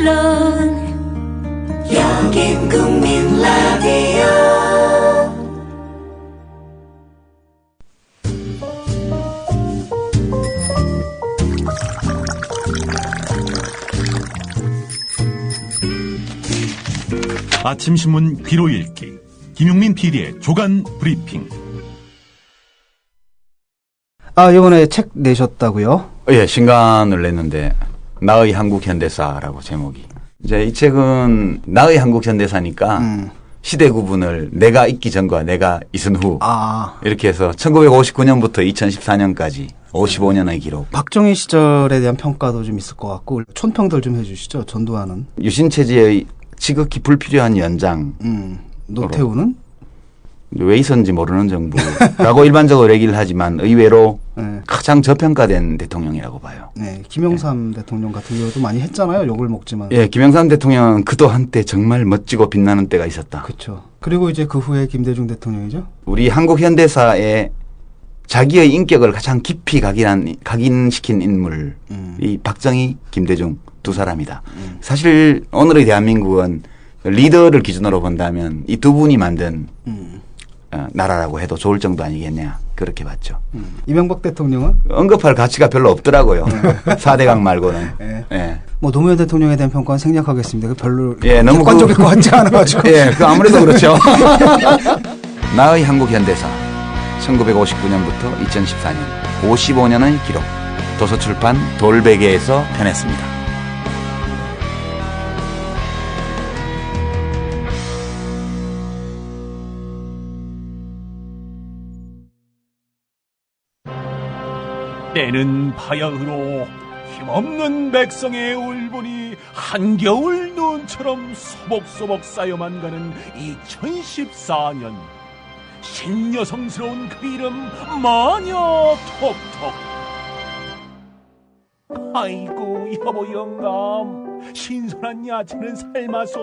물론 여긴 국민 라디오. 아침 신문 귀로 읽기 김용민 PD의 조간 브리핑. 이번에 책 내셨다고요? 예, 신간을 냈는데 나의 한국 현대사라고 제목이. 이제 이 책은 나의 한국 현대사니까 시대 구분을 내가 있기 전과 내가 있은 후 이렇게 해서 1959년부터 2014년까지 55년의 기록. 박정희 시절에 대한 평가도 좀 있을 것 같고 촌평들 좀 해주시죠. 전두환은. 유신체제의 지극히 불필요한 연장. 노태우는? 왜 있었는지 모르는 정부라고 일반적으로 얘기를 하지만 의외로 네. 가장 저평가된 대통령이라고 봐요. 네, 김영삼 대통령 같은 경우도 많이 했잖아요. 욕을 먹지만. 예, 김영삼 대통령은 그도 한때 정말 멋지고 빛나는 때가 있었다. 그렇죠. 그리고 이제 그 후에 김대중 대통령이죠. 우리 한국 현대사에 자기의 인격을 가장 깊이 각인시킨 인물이 박정희, 김대중 두 사람이다. 사실 오늘의 대한민국은 리더를 기준으로 본다면 이 두 분이 만든 나라라고 해도 좋을 정도 아니겠냐 그렇게 봤죠. 이명박 대통령은? 언급할 가치가 별로 없더라고요. 4대강 말고는. 네. 예. 뭐 노무현 대통령에 대한 평가는 생략하겠습니다. 별로 너무 객관적일 것 같지 않아가지고. 예, 아무래도 그렇죠. 나의 한국 현대사 1959년부터 2014년 55년의 기록. 도서출판 돌베개에서 펴냈습니다. 때는 바야흐로 힘없는 백성의 울분이 한겨울 눈처럼 소복소복 쌓여만 가는 2014년. 신여성스러운 그 이름 마녀 톡톡. 아이고 여보 영감, 신선한 야채는 삶아서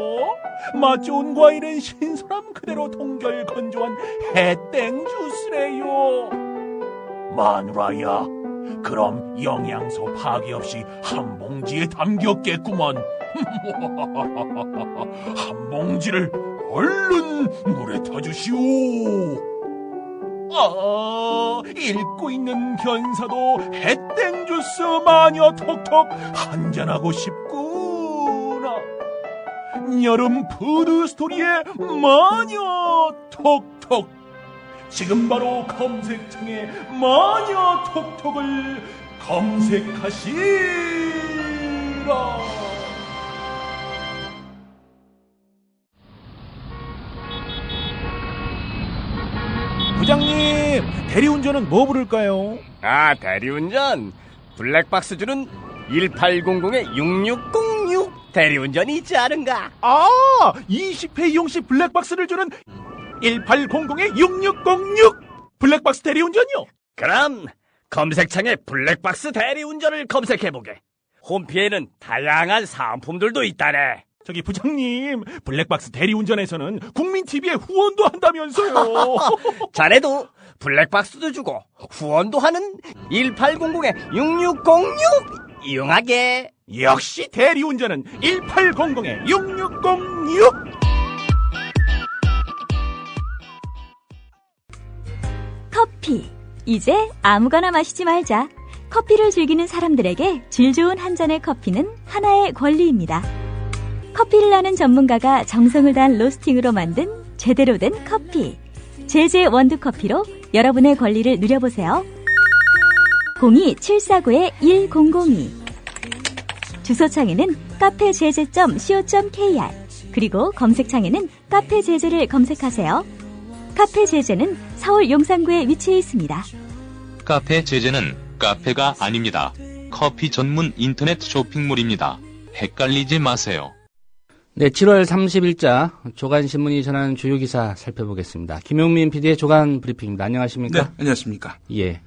맛 좋은 과일은 신선함 그대로 동결 건조한 해땡 주스래요. 마누라야, 그럼 영양소 파괴 없이 한 봉지에 담겼겠구만. 한 봉지를 얼른 물에 타주시오. 읽고 있는 견사도 해땡 주스 마녀 톡톡 한잔하고 싶구나. 여름 푸드 스토리의 마녀 톡톡. 지금 바로 검색창에 마녀 톡톡을 검색하시라. 부장님, 대리운전은 뭐 부를까요? 대리운전 블랙박스 주는 1800-6606 대리운전이 있지 않은가? 20회 이용시 블랙박스를 주는 1800-6606 블랙박스 대리운전이요? 그럼 검색창에 블랙박스 대리운전을 검색해보게. 홈피에는 다양한 상품들도 있다네. 저기 부장님, 블랙박스 대리운전에서는 국민TV에 후원도 한다면서요. 자네도 블랙박스도 주고 후원도 하는 1800-6606 이용하게. 역시 대리운전은 1800-6606. 커피. 이제 아무거나 마시지 말자. 커피를 즐기는 사람들에게 질 좋은 한 잔의 커피는 하나의 권리입니다. 커피를 아는 전문가가 정성을 다한 로스팅으로 만든 제대로 된 커피. 제제 원두커피로 여러분의 권리를 누려보세요. 02-749-1002. 주소창에는 카페제제.co.kr, 그리고 검색창에는 카페제제를 검색하세요. 카페제제는 서울 용산구에 위치해 있습니다. 카페제제는 카페가 아닙니다. 커피 전문 인터넷 쇼핑몰입니다. 헷갈리지 마세요. 네, 7월 30일자 조간신문이 전하는 주요 기사 살펴보겠습니다. 김용민 PD의 조간 브리핑입니다. 안녕하십니까? 네, 안녕하십니까? 예.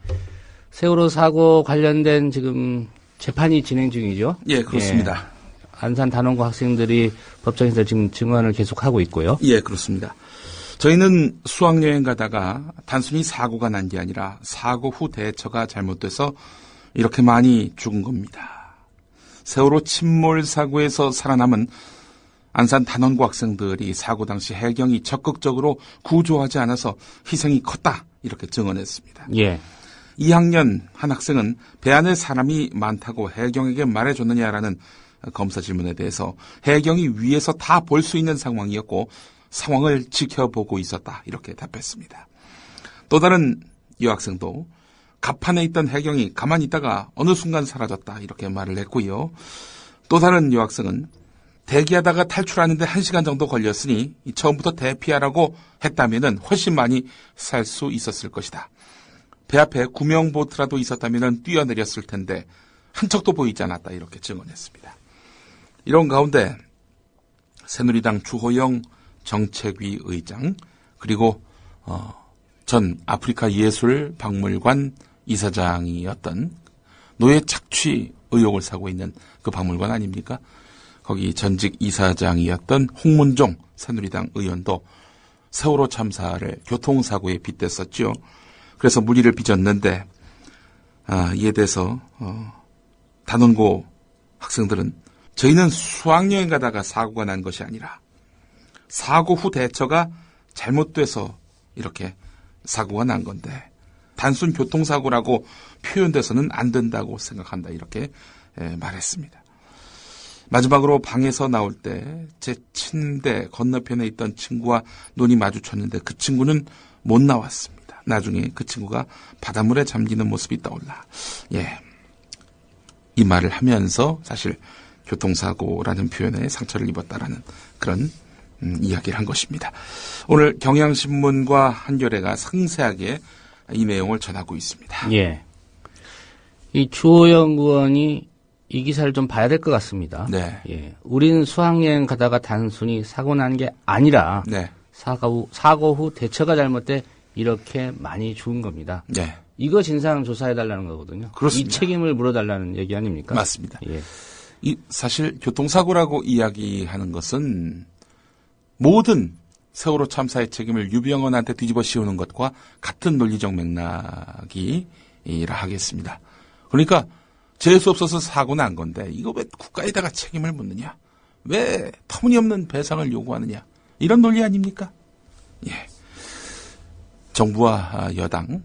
세월호 사고 관련된 지금 재판이 진행 중이죠? 예, 그렇습니다. 예. 안산 단원고 학생들이 법정에서 지금 증언을 계속하고 있고요. 예, 그렇습니다. 저희는 수학여행 가다가 단순히 사고가 난 게 아니라 사고 후 대처가 잘못돼서 이렇게 많이 죽은 겁니다. 세월호 침몰 사고에서 살아남은 안산 단원고 학생들이 사고 당시 해경이 적극적으로 구조하지 않아서 희생이 컸다 이렇게 증언했습니다. 예. 2학년 한 학생은 배 안에 사람이 많다고 해경에게 말해줬느냐라는 검사 질문에 대해서 해경이 위에서 다 볼 수 있는 상황이었고 상황을 지켜보고 있었다 이렇게 답했습니다. 또 다른 여학생도 갑판에 있던 해경이 가만히 있다가 어느 순간 사라졌다 이렇게 말을 했고요. 또 다른 여학생은 대기하다가 탈출하는데 1시간 정도 걸렸으니 처음부터 대피하라고 했다면 훨씬 많이 살 수 있었을 것이다. 배 앞에 구명보트라도 있었다면 뛰어내렸을 텐데 한 척도 보이지 않았다 이렇게 증언했습니다. 이런 가운데 새누리당 주호영 정책위 의장 그리고 전 아프리카 예술박물관 이사장이었던 노예 착취 의혹을 사고 있는 그 박물관 아닙니까? 거기 전직 이사장이었던 홍문종 새누리당 의원도 세월호 참사를 교통사고에 빗댔었죠. 그래서 물의를 빚었는데 이에 대해서 단원고 학생들은 저희는 수학여행 가다가 사고가 난 것이 아니라 사고 후 대처가 잘못돼서 이렇게 사고가 난 건데 단순 교통사고라고 표현돼서는 안 된다고 생각한다 이렇게 말했습니다. 마지막으로 방에서 나올 때 제 침대 건너편에 있던 친구와 눈이 마주쳤는데 그 친구는 못 나왔습니다. 나중에 그 친구가 바닷물에 잠기는 모습이 떠올라. 이 말을 하면서 사실 교통사고라는 표현에 상처를 입었다라는 그런 이야기를 한 것입니다. 오늘 경향신문과 한겨레가 상세하게 이 내용을 전하고 있습니다. 예. 이 주호영 의원이 이 기사를 좀 봐야 될 것 같습니다. 네. 예. 우린 수학여행 가다가 단순히 사고 난 게 아니라 네. 사고 후 대처가 잘못돼 이렇게 많이 죽은 겁니다. 네. 이거 진상 조사해달라는 거거든요. 그렇습니다. 이 책임을 물어달라는 얘기 아닙니까? 맞습니다. 예. 사실 교통사고라고 이야기하는 것은 모든 세월호 참사의 책임을 유병헌한테 뒤집어 씌우는 것과 같은 논리적 맥락이라 하겠습니다. 그러니까 재수 없어서 사고 난 건데 이거 왜 국가에다가 책임을 묻느냐? 왜 터무니없는 배상을 요구하느냐? 이런 논리 아닙니까? 예. 정부와 여당,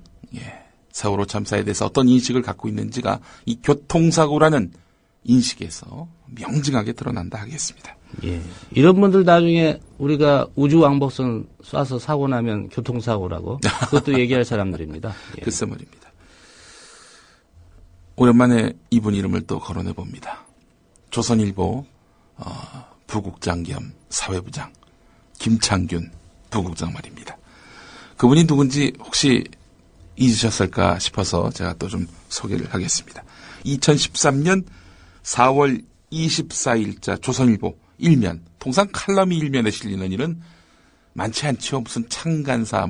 세월호 참사에 대해서 어떤 인식을 갖고 있는지가 이 교통사고라는 인식에서 명징하게 드러난다 하겠습니다. 예. 이런 분들 나중에 우리가 우주왕복선 쏴서 사고 나면 교통사고라고 그것도 얘기할 사람들입니다. 예. 글쎄 말입니다. 오랜만에 이분 이름을 또 거론해 봅니다. 조선일보 부국장 겸 사회부장 김창균 부국장 말입니다. 그분이 누군지 혹시 잊으셨을까 싶어서 제가 또 좀 소개를 하겠습니다. 2013년 4월 24일자 조선일보 일면, 통상 칼럼이 일면에 실리는 일은 많지 않죠. 무슨 창간사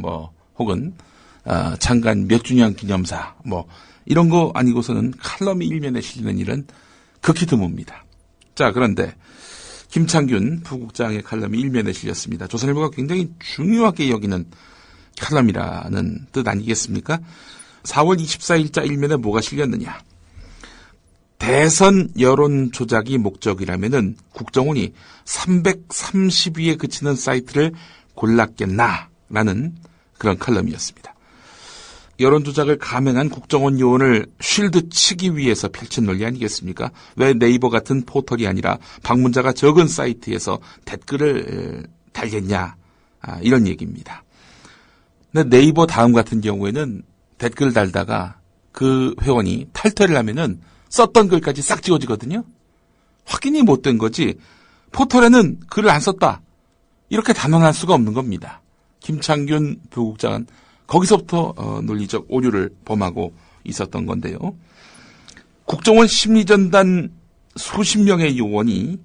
혹은 창간 몇 주년 기념사 이런 거 아니고서는 칼럼이 일면에 실리는 일은 극히 드뭅니다. 자, 그런데 김창균 부국장의 칼럼이 일면에 실렸습니다. 조선일보가 굉장히 중요하게 여기는 칼럼이라는 뜻 아니겠습니까? 4월 24일자 일면에 뭐가 실렸느냐? 대선 여론 조작이 목적이라면은 국정원이 330위에 그치는 사이트를 골랐겠나라는 그런 칼럼이었습니다. 여론 조작을 감행한 국정원 요원을 쉴드 치기 위해서 펼친 논리 아니겠습니까? 왜 네이버 같은 포털이 아니라 방문자가 적은 사이트에서 댓글을 달겠냐? 이런 얘기입니다. 근데 네이버 다음 같은 경우에는 댓글 달다가 그 회원이 탈퇴를 하면은 썼던 글까지 싹 지워지거든요. 확인이 못된 거지 포털에는 글을 안 썼다 이렇게 단언할 수가 없는 겁니다. 김창균 부국장은 거기서부터 논리적 오류를 범하고 있었던 건데요. 국정원 심리전단 수십 명의 요원이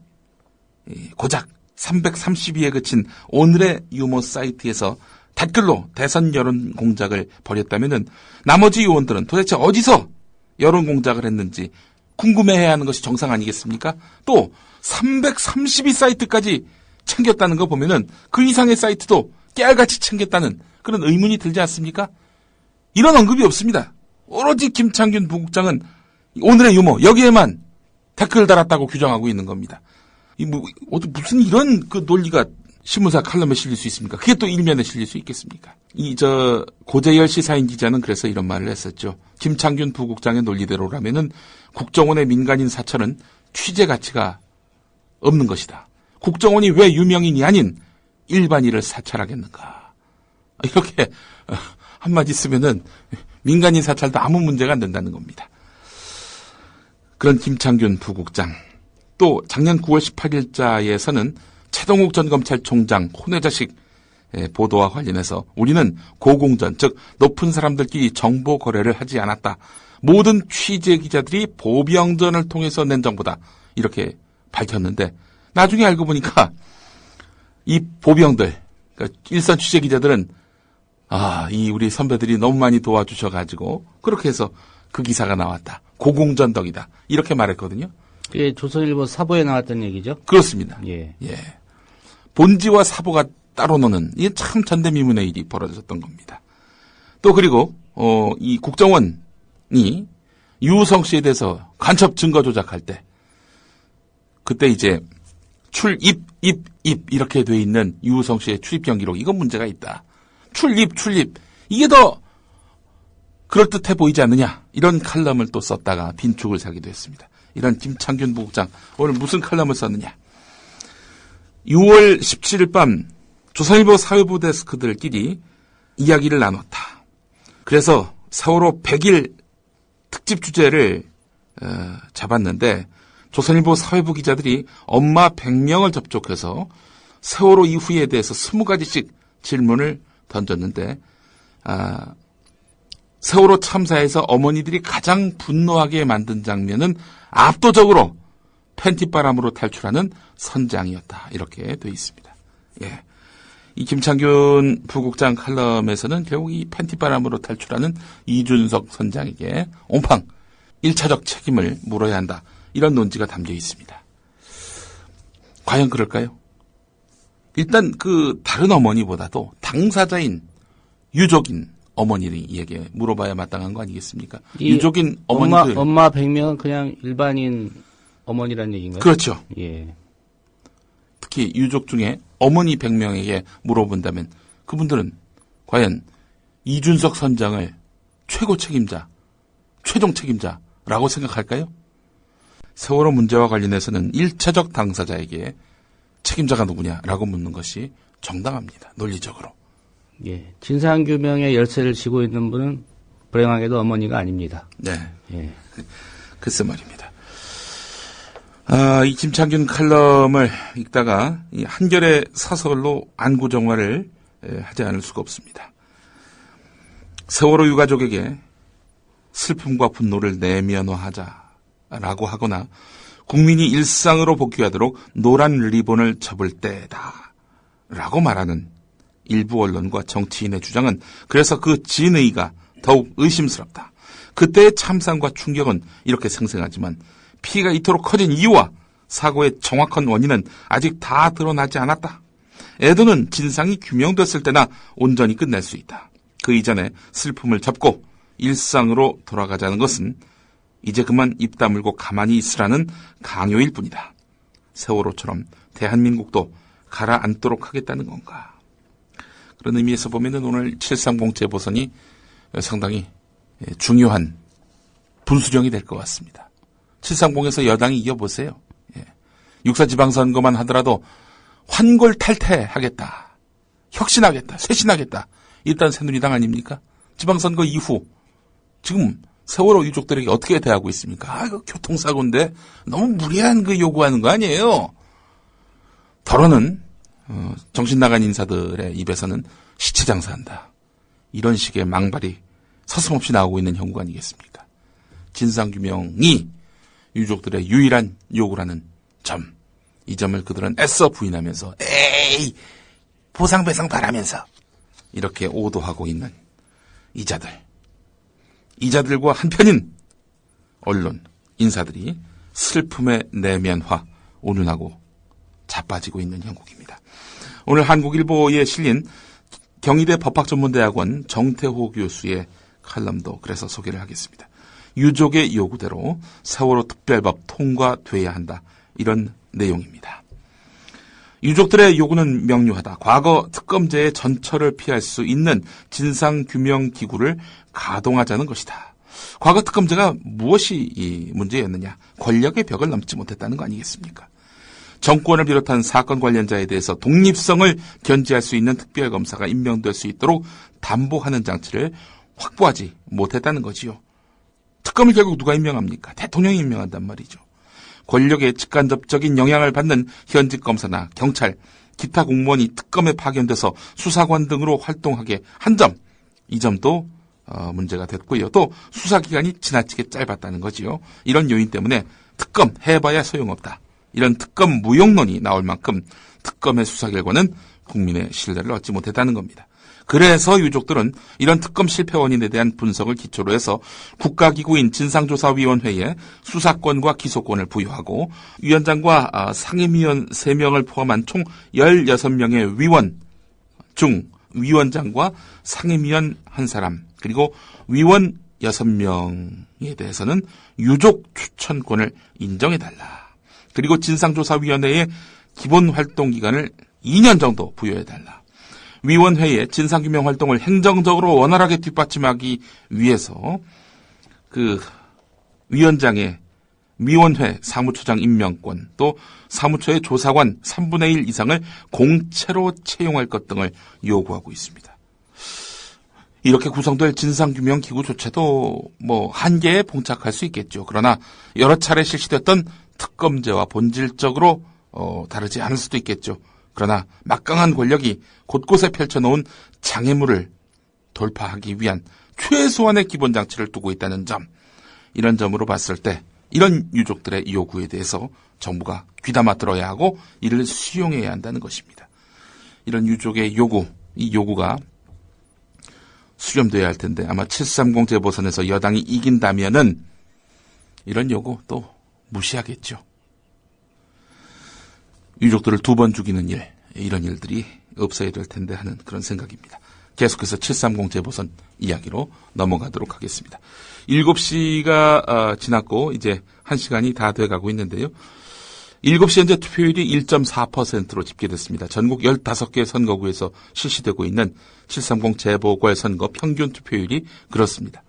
고작 330위에 그친 오늘의 유머 사이트에서 댓글로 대선 여론 공작을 벌였다면은 나머지 요원들은 도대체 어디서 여론 공작을 했는지 궁금해해야 하는 것이 정상 아니겠습니까? 또 332 사이트까지 챙겼다는 거 보면은 그 이상의 사이트도 깨알같이 챙겼다는 그런 의문이 들지 않습니까? 이런 언급이 없습니다. 오로지 김창균 부국장은 오늘의 유머 여기에만 댓글 달았다고 규정하고 있는 겁니다. 무슨 이런 그 논리가 신문사 칼럼에 실릴 수 있습니까? 그게 또 일면에 실릴 수 있겠습니까? 고재열 시사인 기자는 그래서 이런 말을 했었죠. 김창균 부국장의 논리대로라면은 국정원의 민간인 사찰은 취재 가치가 없는 것이다. 국정원이 왜 유명인이 아닌 일반인을 사찰하겠는가. 이렇게 한마디 쓰면은 민간인 사찰도 아무 문제가 안 된다는 겁니다. 그런 김창균 부국장. 또 작년 9월 18일자에서는 최동욱 전 검찰총장 혼외자식 보도와 관련해서 우리는 고공전, 즉 높은 사람들끼리 정보 거래를 하지 않았다. 모든 취재 기자들이 보병전을 통해서 낸 정보다. 이렇게 밝혔는데 나중에 알고 보니까 이 보병들, 그러니까 일선 취재 기자들은 우리 선배들이 너무 많이 도와주셔가지고 그렇게 해서 그 기사가 나왔다. 고공전덕이다. 이렇게 말했거든요. 그게 조선일보 사보에 나왔던 얘기죠? 그렇습니다. 예. 본지와 사보가 따로 노는 이게 참 전대미문의 일이 벌어졌던 겁니다. 또 그리고 이 국정원이 유우성 씨에 대해서 간첩 증거 조작할 때 그때 이제 출입 이렇게 돼 있는 유우성 씨의 출입 경기록 이건 문제가 있다. 출입 이게 더 그럴듯해 보이지 않느냐 이런 칼럼을 또 썼다가 빈축을 사기도 했습니다. 이런 김창균 부국장 오늘 무슨 칼럼을 썼느냐. 6월 17일 밤 조선일보 사회부 데스크들끼리 이야기를 나눴다. 그래서 세월호 100일 특집 주제를 잡았는데 조선일보 사회부 기자들이 엄마 100명을 접촉해서 세월호 이후에 대해서 20가지씩 질문을 던졌는데 세월호 참사에서 어머니들이 가장 분노하게 만든 장면은 압도적으로 팬티바람으로 탈출하는 선장이었다. 이렇게 돼 있습니다. 예. 이 김창균 부국장 칼럼에서는 결국 이 팬티바람으로 탈출하는 이준석 선장에게 온팡 1차적 책임을 물어야 한다. 이런 논지가 담겨 있습니다. 과연 그럴까요? 일단 그 다른 어머니보다도 당사자인 유족인 어머니에게 물어봐야 마땅한 거 아니겠습니까? 유족인 어머니들. 엄마 100명은 그냥 일반인 어머니란 얘기인가요? 그렇죠. 예. 특히 유족 중에 어머니 100명에게 물어본다면 그분들은 과연 이준석 선장을 최고 책임자, 최종 책임자라고 생각할까요? 세월호 문제와 관련해서는 1차적 당사자에게 책임자가 누구냐라고 묻는 것이 정당합니다. 논리적으로. 예. 진상규명의 열쇠를 쥐고 있는 분은 불행하게도 어머니가 아닙니다. 네. 예. 글쎄 말입니다. 이 김창균 칼럼을 읽다가 이 한결의 사설로 안구정화를 하지 않을 수가 없습니다. 세월호 유가족에게 슬픔과 분노를 내면화하자라고 하거나 국민이 일상으로 복귀하도록 노란 리본을 접을 때다라고 말하는 일부 언론과 정치인의 주장은 그래서 그 진의가 더욱 의심스럽다. 그때의 참상과 충격은 이렇게 생생하지만 피해가 이토록 커진 이유와 사고의 정확한 원인은 아직 다 드러나지 않았다. 애도는 진상이 규명됐을 때나 온전히 끝낼 수 있다. 그 이전에 슬픔을 접고 일상으로 돌아가자는 것은 이제 그만 입 다물고 가만히 있으라는 강요일 뿐이다. 세월호처럼 대한민국도 가라앉도록 하겠다는 건가. 그런 의미에서 보면은 오늘 730 재보선이 상당히 중요한 분수령이 될 것 같습니다. 730에서 여당이 이겨보세요. 육사지방선거만 하더라도 환골탈퇴하겠다. 혁신하겠다. 쇄신하겠다. 일단 새누리당 아닙니까? 지방선거 이후 지금 세월호 유족들에게 어떻게 대하고 있습니까? 이거 교통사고인데 너무 무리한 그 요구하는 거 아니에요? 더러는 정신 나간 인사들의 입에서는 시체 장사한다. 이런 식의 망발이 서슴없이 나오고 있는 형국 아니겠습니까? 진상규명이 유족들의 유일한 요구라는 점. 이 점을 그들은 애써 부인하면서 에이 보상배상 바라면서 이렇게 오도하고 있는 이자들과 한편인 언론, 인사들이 슬픔의 내면화, 온윤하고 자빠지고 있는 형국입니다. 오늘 한국일보에 실린 경희대 법학전문대학원 정태호 교수의 칼럼도 그래서 소개를 하겠습니다. 유족의 요구대로 세월호 특별법 통과돼야 한다. 이런 내용입니다. 유족들의 요구는 명료하다. 과거 특검제의 전철을 피할 수 있는 진상규명기구를 가동하자는 것이다. 과거 특검제가 무엇이 문제였느냐? 권력의 벽을 넘지 못했다는 거 아니겠습니까? 정권을 비롯한 사건 관련자에 대해서 독립성을 견지할 수 있는 특별검사가 임명될 수 있도록 담보하는 장치를 확보하지 못했다는 거지요. 특검을 결국 누가 임명합니까? 대통령이 임명한단 말이죠. 권력의 직간접적인 영향을 받는 현직 검사나 경찰, 기타 공무원이 특검에 파견돼서 수사관 등으로 활동하게 한 점, 이 점도 문제가 됐고요. 또 수사기간이 지나치게 짧았다는 거지요. 이런 요인 때문에 특검 해봐야 소용없다. 이런 특검 무용론이 나올 만큼 특검의 수사 결과는 국민의 신뢰를 얻지 못했다는 겁니다. 그래서 유족들은 이런 특검 실패 원인에 대한 분석을 기초로 해서 국가기구인 진상조사위원회에 수사권과 기소권을 부여하고 위원장과 상임위원 3명을 포함한 총 16명의 위원 중 위원장과 상임위원 1사람 그리고 위원 6명에 대해서는 유족 추천권을 인정해달라. 그리고 진상조사위원회의 기본 활동 기간을 2년 정도 부여해달라. 위원회의 진상규명 활동을 행정적으로 원활하게 뒷받침하기 위해서 그 위원장의 위원회 사무처장 임명권 또 사무처의 조사관 3분의 1 이상을 공채로 채용할 것 등을 요구하고 있습니다. 이렇게 구성될 진상규명기구 조차도 한계에 봉착할 수 있겠죠. 그러나 여러 차례 실시됐던 특검제와 본질적으로 다르지 않을 수도 있겠죠. 그러나 막강한 권력이 곳곳에 펼쳐놓은 장애물을 돌파하기 위한 최소한의 기본 장치를 두고 있다는 점, 이런 점으로 봤을 때 이런 유족들의 요구에 대해서 정부가 귀담아 들어야 하고 이를 수용해야 한다는 것입니다. 이런 유족의 요구, 이 요구가 수렴돼야 할 텐데 아마 730 재보선에서 여당이 이긴다면은 이런 요구 또 무시하겠죠. 유족들을 2번 죽이는 일, 이런 일들이 없어야 될 텐데 하는 그런 생각입니다. 계속해서 730 재보선 이야기로 넘어가도록 하겠습니다. 7시가 지났고 이제 1시간이 다 돼가고 있는데요. 7시 현재 투표율이 1.4%로 집계됐습니다. 전국 15개 선거구에서 실시되고 있는 730 재보궐선거 평균 투표율이 그렇습니다.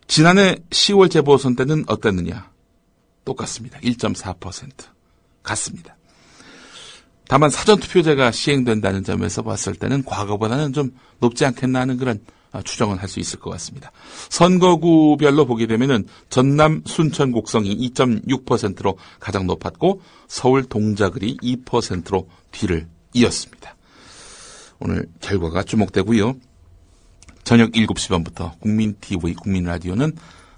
지난해 10월 재보선 때는 어땠느냐? 똑같습니다. 1.4% 같습니다. 다만 사전투표제가 시행된다는 점에서 봤을 때는 과거보다는 좀 높지 않겠나 하는 그런 추정은 할 수 있을 것 같습니다. 선거구별로 보게 되면은 전남 순천 곡성이 2.6%로 가장 높았고 서울 동작을이 2%로 뒤를 이었습니다. 오늘 결과가 주목되고요. 저녁 7시 반부터 국민TV, 국민라디오는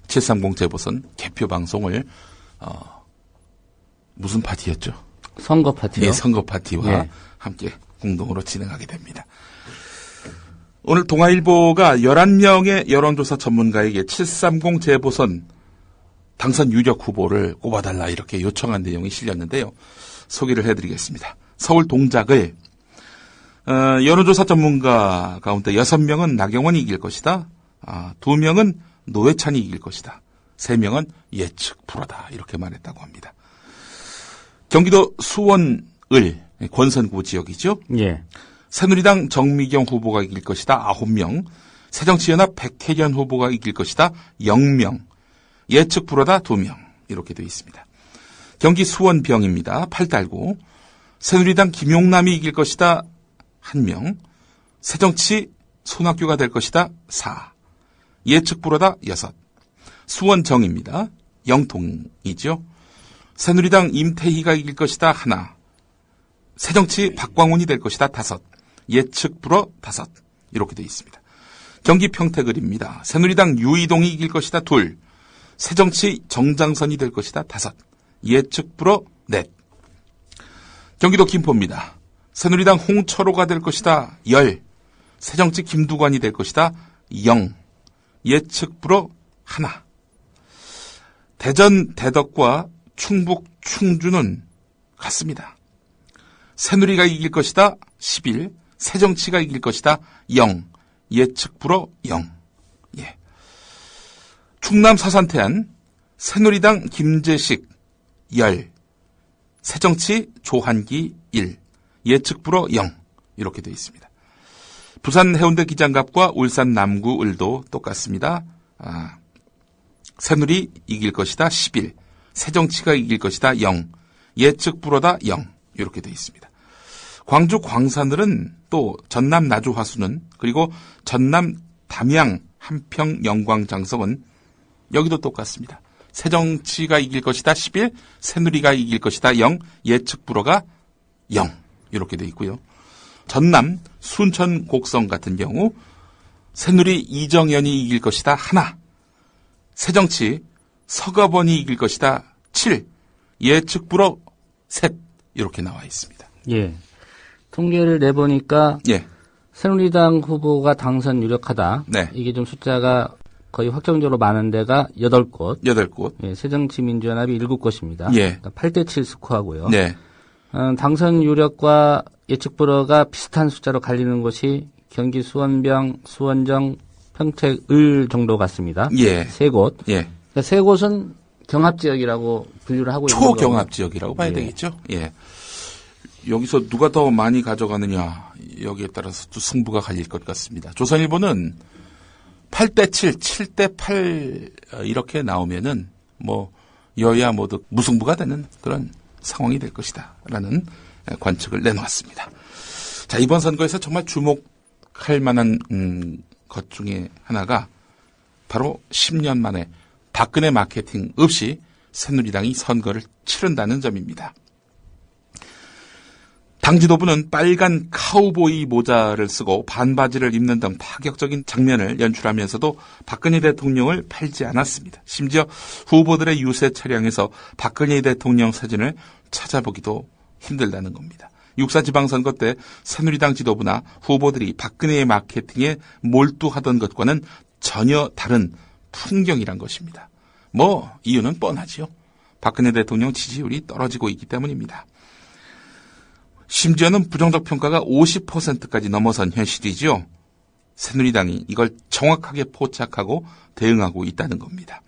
730 재보선 개표 방송을 무슨 파티였죠? 선거 파티요? 예, 선거 파티와 함께 공동으로 진행하게 됩니다. 오늘 동아일보가 11명의 여론조사 전문가에게 730 재보선 당선 유력 후보를 꼽아달라 이렇게 요청한 내용이 실렸는데요. 소개를 해드리겠습니다. 서울 동작을 여론조사 전문가 가운데 6명은 나경원이 이길 것이다. 2명은 노회찬이 이길 것이다. 3명은 예측 불허다. 이렇게 말했다고 합니다. 경기도 수원을 권선구 지역이죠. 예. 새누리당 정미경 후보가 이길 것이다. 9명. 새정치연합 백혜련 후보가 이길 것이다. 0명. 예측 불허다. 2명. 이렇게 되어 있습니다. 경기 수원병입니다. 8달구. 새누리당 김용남이 이길 것이다. 1명. 새정치 손학규가 될 것이다. 4. 예측 불허다. 6. 수원정입니다. 영통이죠. 새누리당 임태희가 이길 것이다. 1. 새정치 박광훈이 될 것이다. 5. 예측 불허 5. 이렇게 되어 있습니다. 경기 평택을입니다. 새누리당 유이동이 이길 것이다. 2. 새정치 정장선이 될 것이다. 5. 예측 불허 4. 경기도 김포입니다. 새누리당 홍철호가 될 것이다. 10. 새정치 김두관이 될 것이다. 0. 예측 불허 1. 대전 대덕과 충북 충주는 같습니다. 새누리가 이길 것이다. 11. 새정치가 이길 것이다. 0. 예측 불허 0. 예. 충남 사산태안 새누리당 김재식 10, 새정치 조한기 1, 예측불허 0 이렇게 되어 있습니다. 부산 해운대 기장갑과 울산 남구 을도 똑같습니다. 새누리 이길 것이다 11, 새정치가 이길 것이다 0, 예측불허다 0 이렇게 되어 있습니다. 광주 광산을은 또 전남 나주 화수는 그리고 전남 담양 한평 영광 장성은 여기도 똑같습니다. 새정치가 이길 것이다 11, 새누리가 이길 것이다 0, 예측불허가 0 이렇게 되어 있고요. 전남 순천 곡성 같은 경우 새누리 이정현이 이길 것이다 1, 새정치 서가번이 이길 것이다 7, 예측불허 셋 이렇게 나와 있습니다. 예. 통계를 내보니까 예. 새누리당 후보가 당선 유력하다. 네. 이게 좀 숫자가 거의 확정적으로 많은 데가 8곳. 8곳. 예, 새정치민주연합이 7곳입니다. 예. 그러니까 8대7 스코어고요. 네. 당선 유력과 예측불허가 비슷한 숫자로 갈리는 곳이 경기 수원병, 수원정, 평택, 을 정도 같습니다. 예. 3곳. 예. 그러니까 3곳은 경합지역이라고 분류를 하고 있는 거고. 초경합지역이라고 봐야 예. 되겠죠. 예. 여기서 누가 더 많이 가져가느냐 여기에 따라서 또 승부가 갈릴 것 같습니다. 조선일보는 8대7, 7대8 이렇게 나오면은 뭐 여야 모두 무승부가 되는 그런 상황이 될 것이다라는 관측을 내놓았습니다. 자, 이번 선거에서 정말 주목할 만한 것 중에 하나가 바로 10년 만에 박근혜 마케팅 없이 새누리당이 선거를 치른다는 점입니다. 당 지도부는 빨간 카우보이 모자를 쓰고 반바지를 입는 등 파격적인 장면을 연출하면서도 박근혜 대통령을 팔지 않았습니다. 심지어 후보들의 유세 차량에서 박근혜 대통령 사진을 찾아보기도 힘들다는 겁니다. 6.4 지방선거 때 새누리당 지도부나 후보들이 박근혜의 마케팅에 몰두하던 것과는 전혀 다른 풍경이란 것입니다. 뭐 이유는 뻔하지요. 박근혜 대통령 지지율이 떨어지고 있기 때문입니다. 심지어는 부정적 평가가 50%까지 넘어선 현실이죠. 새누리당이 이걸 정확하게 포착하고 대응하고 있다는 겁니다.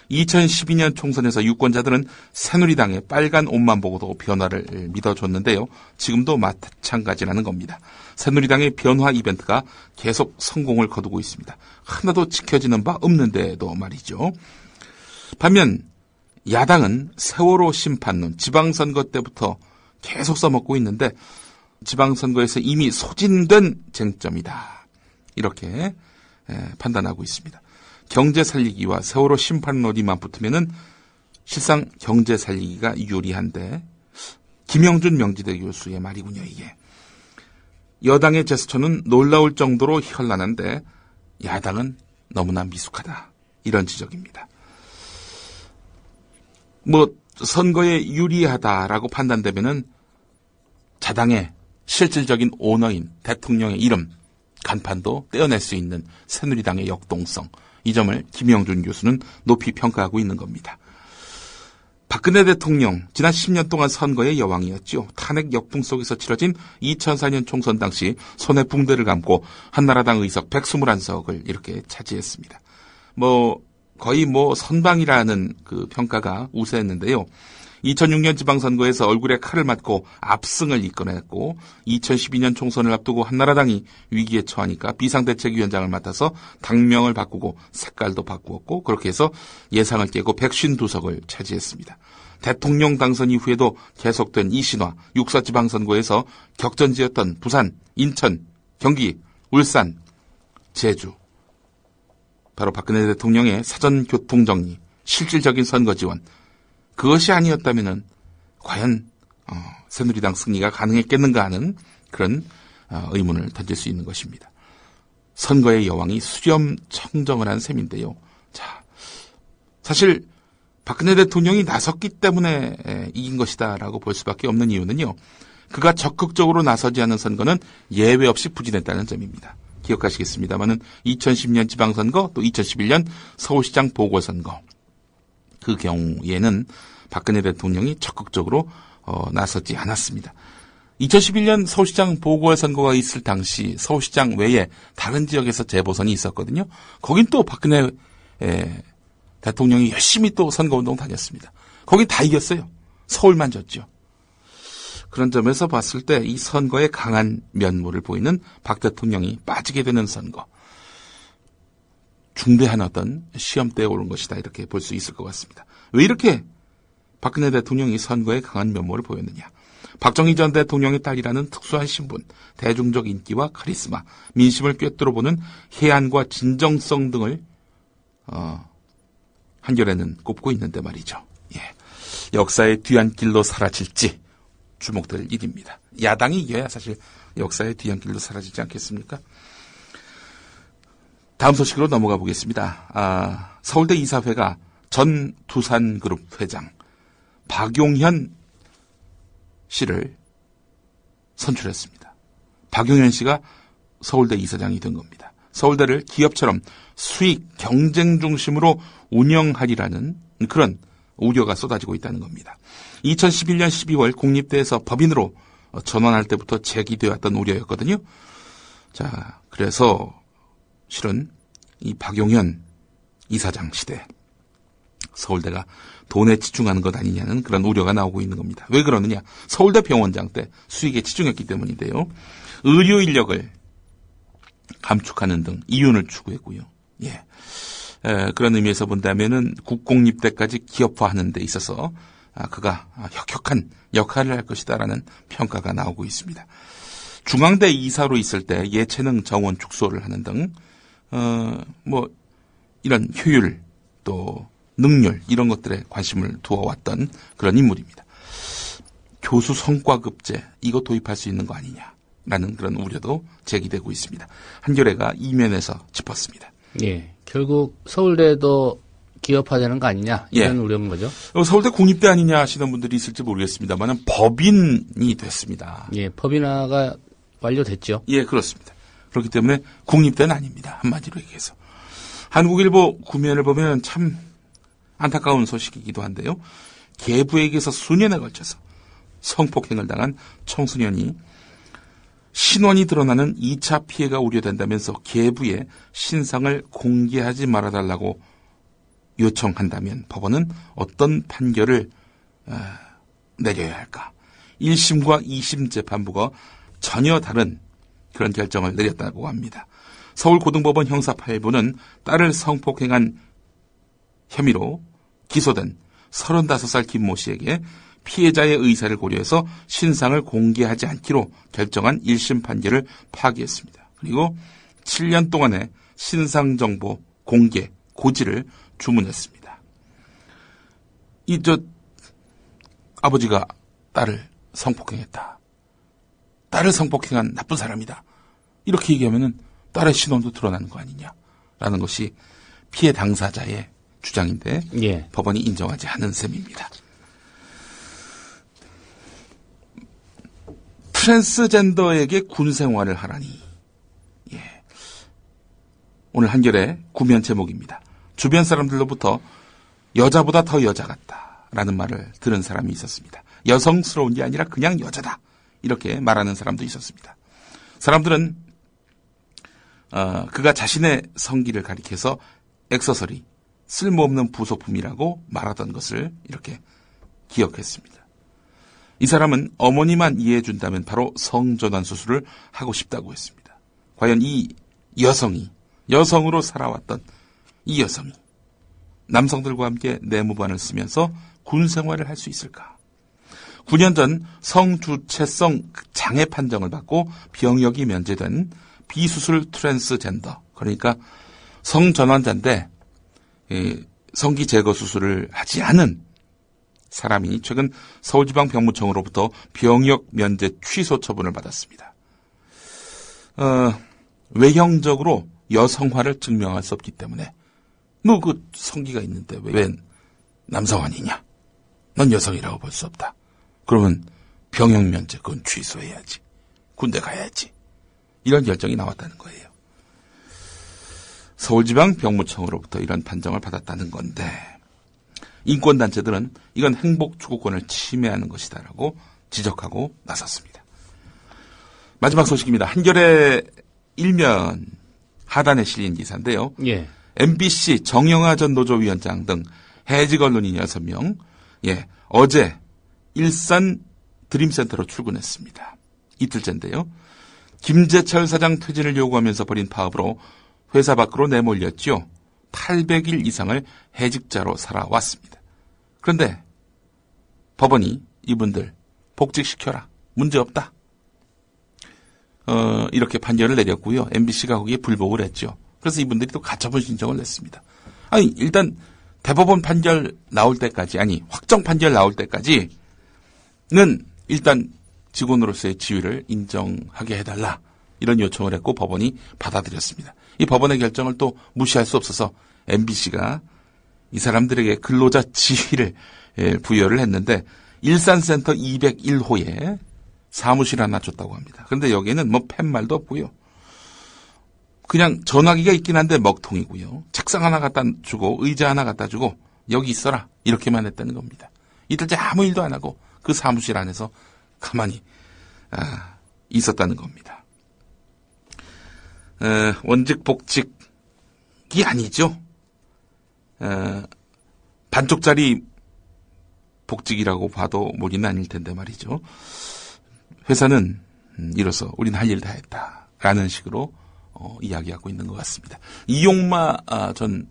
2012년 총선에서 유권자들은 새누리당의 빨간 옷만 보고도 변화를 믿어줬는데요. 지금도 마찬가지라는 겁니다. 새누리당의 변화 이벤트가 계속 성공을 거두고 있습니다. 하나도 지켜지는 바 없는데도 말이죠. 반면 야당은 세월호 심판론, 지방선거 때부터 계속 써먹고 있는데 지방선거에서 이미 소진된 쟁점이다. 이렇게 판단하고 있습니다. 경제 살리기와 세월호 심판론이만 붙으면은 실상 경제 살리기가 유리한데 김영준 명지대 교수의 말이군요, 이게. 여당의 제스처는 놀라울 정도로 현란한데 야당은 너무나 미숙하다. 이런 지적입니다. 뭐 선거에 유리하다라고 판단되면은 자당의 실질적인 오너인 대통령의 이름, 간판도 떼어낼 수 있는 새누리당의 역동성, 이 점을 김영준 교수는 높이 평가하고 있는 겁니다. 박근혜 대통령 지난 10년 동안 선거의 여왕이었죠. 탄핵 역풍 속에서 치러진 2004년 총선 당시 손에 붕대를 감고 한나라당 의석 121석을 이렇게 차지했습니다. 거의 선방이라는 그 평가가 우세했는데요. 2006년 지방선거에서 얼굴에 칼을 맞고 압승을 이끌어냈고 2012년 총선을 앞두고 한나라당이 위기에 처하니까 비상대책위원장을 맡아서 당명을 바꾸고 색깔도 바꾸었고 그렇게 해서 예상을 깨고 152석을 차지했습니다. 대통령 당선 이후에도 계속된 이 신화, 6.4 지방선거에서 격전지였던 부산, 인천, 경기, 울산, 제주, 바로 박근혜 대통령의 사전 교통정리, 실질적인 선거 지원, 그것이 아니었다면은 과연 새누리당 승리가 가능했겠는가 하는 그런 의문을 던질 수 있는 것입니다. 선거의 여왕이 수렴청정을 한 셈인데요. 자, 사실 박근혜 대통령이 나섰기 때문에 이긴 것이다라고 볼 수밖에 없는 이유는요. 그가 적극적으로 나서지 않은 선거는 예외 없이 부진했다는 점입니다. 기억하시겠습니다만은 2010년 지방선거 또 2011년 서울시장 보궐선거 그 경우에는 박근혜 대통령이 적극적으로 나서지 않았습니다. 2011년 서울시장 보궐선거가 있을 당시 서울시장 외에 다른 지역에서 재보선이 있었거든요. 거긴 또 박근혜 대통령이 열심히 또 선거운동 다녔습니다. 거긴 다 이겼어요. 서울만 졌죠. 그런 점에서 봤을 때 이 선거에 강한 면모를 보이는 박 대통령이 빠지게 되는 선거. 중대한 어떤 시험대에 오른 것이다 이렇게 볼 수 있을 것 같습니다. 왜 이렇게 박근혜 대통령이 선거에 강한 면모를 보였느냐. 박정희 전 대통령의 딸이라는 특수한 신분, 대중적 인기와 카리스마, 민심을 꿰뚫어보는 해안과 진정성 등을 한겨레는 꼽고 있는데 말이죠. 예. 역사의 뒤안길로 사라질지 주목될 일입니다. 야당이 이겨야 사실 역사의 뒤안길로 사라지지 않겠습니까? 다음 소식으로 넘어가 보겠습니다. 서울대 이사회가 전 두산그룹 회장 박용현 씨를 선출했습니다. 박용현 씨가 서울대 이사장이 된 겁니다. 서울대를 기업처럼 수익 경쟁 중심으로 운영하리라는 그런 우려가 쏟아지고 있다는 겁니다. 2011년 12월 공립대에서 법인으로 전환할 때부터 제기되어 왔던 우려였거든요. 자, 그래서 실은 이 박용현 이사장 시대 서울대가 돈에 치중하는 것 아니냐는 그런 우려가 나오고 있는 겁니다. 왜 그러느냐? 서울대 병원장 때 수익에 치중했기 때문인데요. 의료 인력을 감축하는 등 이윤을 추구했고요. 예. 그런 의미에서 본다면은 국공립대까지 기업화하는 데 있어서 그가 혁혁한 역할을 할 것이다라는 평가가 나오고 있습니다. 중앙대 이사로 있을 때 예체능 정원 축소를 하는 등 이런 효율 또 능률 이런 것들에 관심을 두어왔던 그런 인물입니다. 교수 성과급제 이거 도입할 수 있는 거 아니냐라는 그런 우려도 제기되고 있습니다. 한겨레가 이면에서 짚었습니다. 예, 결국 서울대도 기업화되는 거 아니냐 이런 우려인 거죠. 서울대 공립대 아니냐 하시는 분들이 있을지 모르겠습니다만 법인이 됐습니다. 예, 법인화가 완료됐죠. 예, 그렇습니다. 그렇기 때문에 국립대는 아닙니다. 한마디로 얘기해서. 한국일보 구면을 보면 참 안타까운 소식이기도 한데요. 계부에게서 수년에 걸쳐서 성폭행을 당한 청소년이 신원이 드러나는 2차 피해가 우려된다면서 계부에 신상을 공개하지 말아달라고 요청한다면 법원은 어떤 판결을 내려야 할까? 1심과 2심 재판부가 전혀 다른 그런 결정을 내렸다고 합니다. 서울고등법원 형사 8부는 딸을 성폭행한 혐의로 기소된 35살 김모 씨에게 피해자의 의사를 고려해서 신상을 공개하지 않기로 결정한 1심 판결을 파기했습니다. 그리고 7년 동안의 신상정보 공개 고지를 주문했습니다. 아버지가 딸을 성폭행했다. 딸을 성폭행한 나쁜 사람이다. 이렇게 얘기하면은 딸의 신원도 드러나는 거 아니냐라는 것이 피해 당사자의 주장인데 예. 법원이 인정하지 않은 셈입니다. 트랜스젠더에게 군 생활을 하라니. 예. 오늘 한겨레 구면 제목입니다. 주변 사람들로부터 여자보다 더 여자 같다라는 말을 들은 사람이 있었습니다. 여성스러운 게 아니라 그냥 여자다. 이렇게 말하는 사람도 있었습니다. 사람들은 그가 자신의 성기를 가리켜서 액세서리, 쓸모없는 부속품이라고 말하던 것을 이렇게 기억했습니다. 이 사람은 어머니만 이해해 준다면 바로 성전환 수술을 하고 싶다고 했습니다. 과연 이 여성으로 살아왔던 이 여성이 남성들과 함께 내무반을 쓰면서 군 생활을 할 수 있을까? 9년 전 성주체성 장애 판정을 받고 병역이 면제된 비수술 트랜스젠더, 그러니까 성전환자인데 성기 제거 수술을 하지 않은 사람이 최근 서울지방병무청으로부터 병역 면제 취소 처분을 받았습니다. 외형적으로 여성화를 증명할 수 없기 때문에 너 그 성기가 있는데 왜 남성 아니냐? 넌 여성이라고 볼 수 없다. 그러면 병역 면제 그건 취소해야지. 군대 가야지. 이런 결정이 나왔다는 거예요. 서울지방병무청으로부터 이런 판정을 받았다는 건데 인권단체들은 이건 행복추구권을 침해하는 것이다라고 지적하고 나섰습니다. 마지막 소식입니다. 한겨레 일면 하단에 실린 기사인데요. 예. MBC 정영하 전 노조위원장 등 해직 언론인 6명, 어제 일산 드림센터로 출근했습니다. 이틀째인데요. 김재철 사장 퇴진을 요구하면서 벌인 파업으로 회사 밖으로 내몰렸죠. 800일 이상을 해직자로 살아왔습니다. 그런데 법원이 이분들 복직시켜라. 문제없다. 이렇게 판결을 내렸고요. MBC가 거기에 불복을 했죠. 그래서 이분들이 또 가처분 신청을 냈습니다. 아니, 일단 대법원 판결 나올 때까지, 확정 판결 나올 때까지는 일단 직원으로서의 지위를 인정하게 해달라. 이런 요청을 했고 법원이 받아들였습니다. 이 법원의 결정을 또 무시할 수 없어서 MBC가 이 사람들에게 근로자 지위를 부여를 했는데 일산센터 201호에 사무실 하나 줬다고 합니다. 그런데 여기에는 뭐 팻말도 없고요. 그냥 전화기가 있긴 한데 먹통이고요. 책상 하나 갖다 주고 의자 하나 갖다 주고 여기 있어라. 이렇게만 했다는 겁니다. 이틀째 아무 일도 안 하고 그 사무실 안에서 가만히 있었다는 겁니다. 원직 복직이 아니죠. 반쪽짜리 복직이라고 봐도 무리는 아닐 텐데 말이죠. 회사는 이로써 우린 할 일 다 했다라는 식으로 이야기하고 있는 것 같습니다. 이용마 전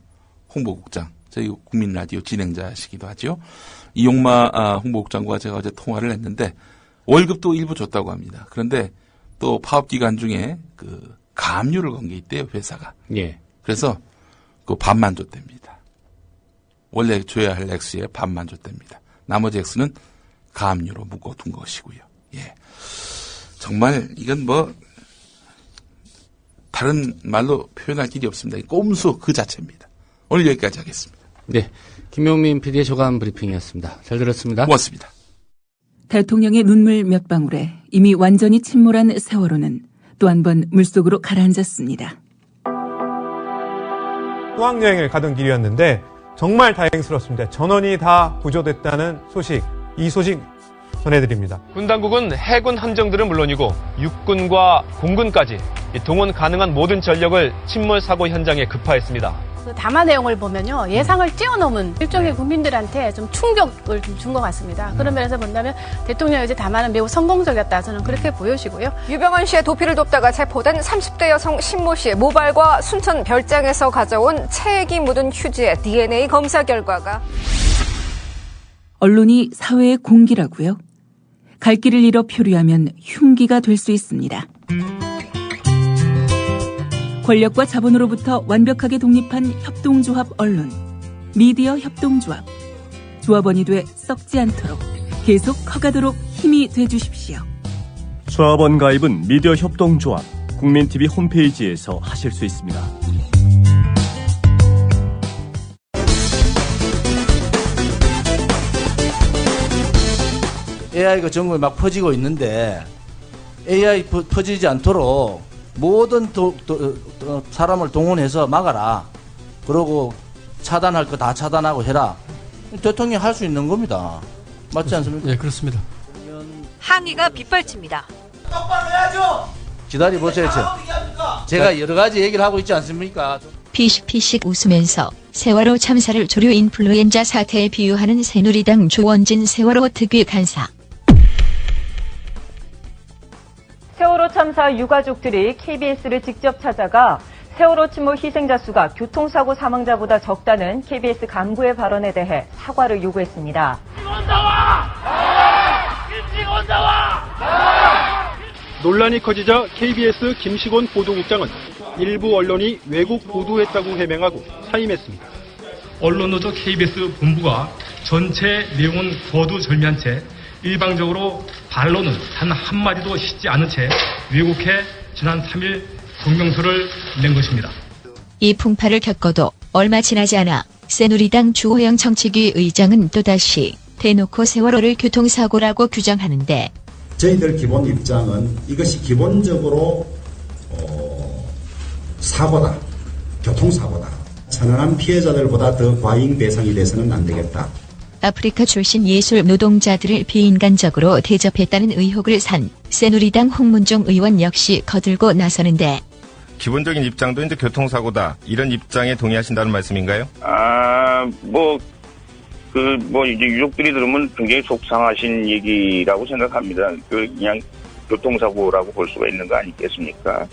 홍보국장, 저희 국민라디오 진행자시기도 하죠. 이용마 홍보국장과 제가 어제 통화를 했는데 월급도 일부 줬다고 합니다. 그런데 또 파업 기간 중에 그 가압류를 건 게 있대요, 회사가. 예. 그래서 그 반만 줬답니다. 원래 줘야 할 액수의 반만 줬답니다. 나머지 액수는 가압류로 묶어둔 것이고요. 예. 정말 이건 뭐 다른 말로 표현할 길이 없습니다. 꼼수 그 자체입니다. 오늘 여기까지 하겠습니다. 네, 김용민 PD의 조간 브리핑이었습니다. 잘 들었습니다. 고맙습니다. 대통령의 눈물 몇 방울에 이미 완전히 침몰한 세월호는 또 한 번 물속으로 가라앉았습니다. 수학여행을 가던 길이었는데 정말 다행스럽습니다. 전원이 다 구조됐다는 소식, 이 소식 전해드립니다. 군 당국은 해군 함정들은 물론이고 육군과 공군까지 동원 가능한 모든 전력을 침몰 사고 현장에 급파했습니다. 그 담화 내용을 보면요, 예상을 뛰어넘은 일종의 국민들한테 좀 충격을 좀 준 것 같습니다. 그런 면에서 본다면 대통령의 이제 담화는 매우 성공적이었다, 저는 그렇게 보여지고요. 유병헌 씨의 도피를 돕다가 체포된 30대 여성 신모 씨의 모발과 순천 별장에서 가져온 체액이 묻은 휴지의 DNA 검사 결과가 언론이 사회의 공기라고요? 갈 길을 잃어 표류하면 흉기가 될 수 있습니다. 권력과 자본으로부터 완벽하게 독립한 협동조합 언론, 미디어 협동조합. 조합원이 돼 썩지 않도록 계속 커가도록 힘이 돼주십시오. 조합원 가입은 미디어 협동조합 국민TV 홈페이지에서 하실 수 있습니다. AI가 전국에 막 퍼지고 있는데 AI 퍼지지 않도록 모든 사람을 동원해서 막아라. 그러고 차단할 거 다 차단하고 해라. 대통령이 할 수 있는 겁니다. 맞지 않습니까? 네, 그렇습니다. 항의가 빗발칩니다. 똑바로 해야죠. 기다려보세요. 제가 여러 가지 얘기를 하고 있지 않습니까? 피식피식 웃으면서 세월호 참사를 조류 인플루엔자 사태에 비유하는 새누리당 조원진 세월호 특위 간사. 세월호 참사 유가족들이 KBS를 직접 찾아가 세월호 침몰 희생자 수가 교통사고 사망자보다 적다는 KBS 간부의 발언에 대해 사과를 요구했습니다. 논란이 커지자 KBS 김식원 보도국장은 일부 언론이 왜곡 보도했다고 해명하고 사임했습니다. 언론노조 KBS 본부가 전체 내용은 거두절미한 채 일방적으로 반론은 단 한마디도 싣지 않은 채 왜곡해 지난 3일 성명서를 낸 것입니다. 이 풍파를 겪어도 얼마 지나지 않아 새누리당 주호영 정책위 의장은 또다시 대놓고 세월호를 교통사고라고 규정하는데 저희들 기본 입장은 이것이 기본적으로 사고다. 교통사고다. 천안함 피해자들보다 더 과잉 대상이 돼서는 안 되겠다. 아프리카 출신 예술 노동자들을 비인간적으로 대접했다는 의혹을 산 새누리당 홍문종 의원 역시 거들고 나서는데 기본적인 입장도 이제 교통사고다 이런 입장에 동의하신다는 말씀인가요? 이제 유족들이 들으면 굉장히 속상하신 얘기라고 생각합니다. 그냥 교통사고라고 볼 수가 있는 거 아니겠습니까?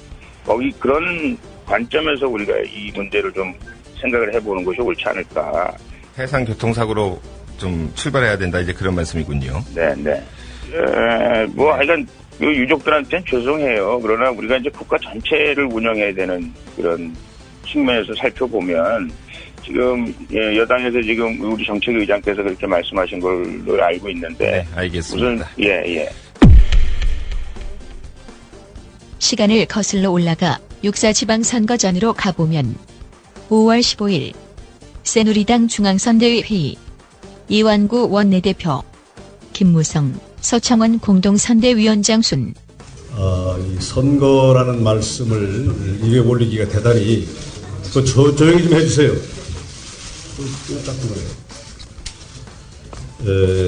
그런 관점에서 우리가 이 문제를 좀 생각을 해보는 것이 옳지 않을까. 해상 교통사고로 좀 출발해야 된다 이제 그런 말씀이군요. 네네. 하여간 유족들한테는 죄송해요. 그러나 우리가 이제 국가 전체를 운영해야 되는 그런 측면에서 살펴보면 지금 여당에서 지금 우리 정책의장께서 그렇게 말씀하신 걸로 알고 있는데. 네, 알겠습니다. 예. 시간을 거슬러 올라가 6.4 지방선거전으로 가보면 5월 15일 새누리당 중앙선대위 회의 이완구 원내대표 김무성 서청원 공동선대위원장 순 이 선거라는 말씀을 입에 올리기가 대단히 조용히 좀 해주세요.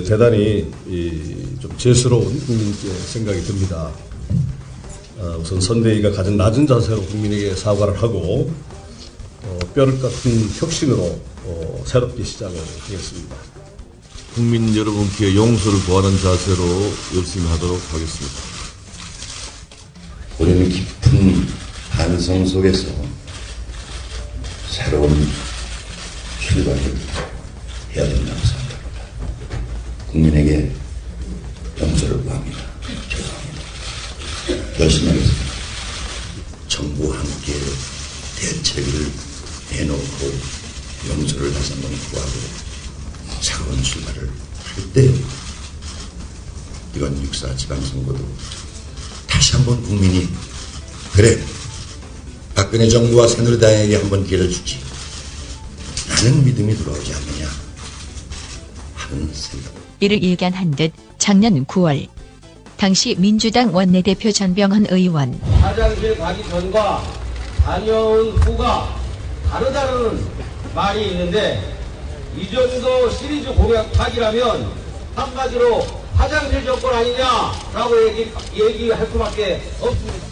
대단히 좀 죄스러운 생각이 듭니다. 우선 선대위가 가장 낮은 자세로 국민에게 사과를 하고 뼈를 깎은 혁신으로 새롭게 시작을 하겠습니다. 국민 여러분께 용서를 구하는 자세로 열심히 하도록 하겠습니다. 우리는 깊은 반성 속에서 새로운 출발을 해야 된다고 생각합니다. 국민에게 용서를 구합니다. 죄송합니다. 열심히 하겠습니다. 정부와 함께 대책을 내놓고 용서를 다시 한번 구하고 새로운 출발을 할 때 이번 6.4 지방선거도 다시 한번 국민이 그래 박근혜 정부와 새누리당에게 한번 기회를 주지 라는 믿음이 들어오지 않느냐 하는 생각. 이를 일관한 듯 작년 9월 당시 민주당 원내대표 전병헌 의원 화장실 가기 전과 다녀온 후가 다르다는 말이 있는데 이 정도 시리즈 공약 파기라면 한마디로 화장실 정권 아니냐라고 얘기할 수밖에 없습니다.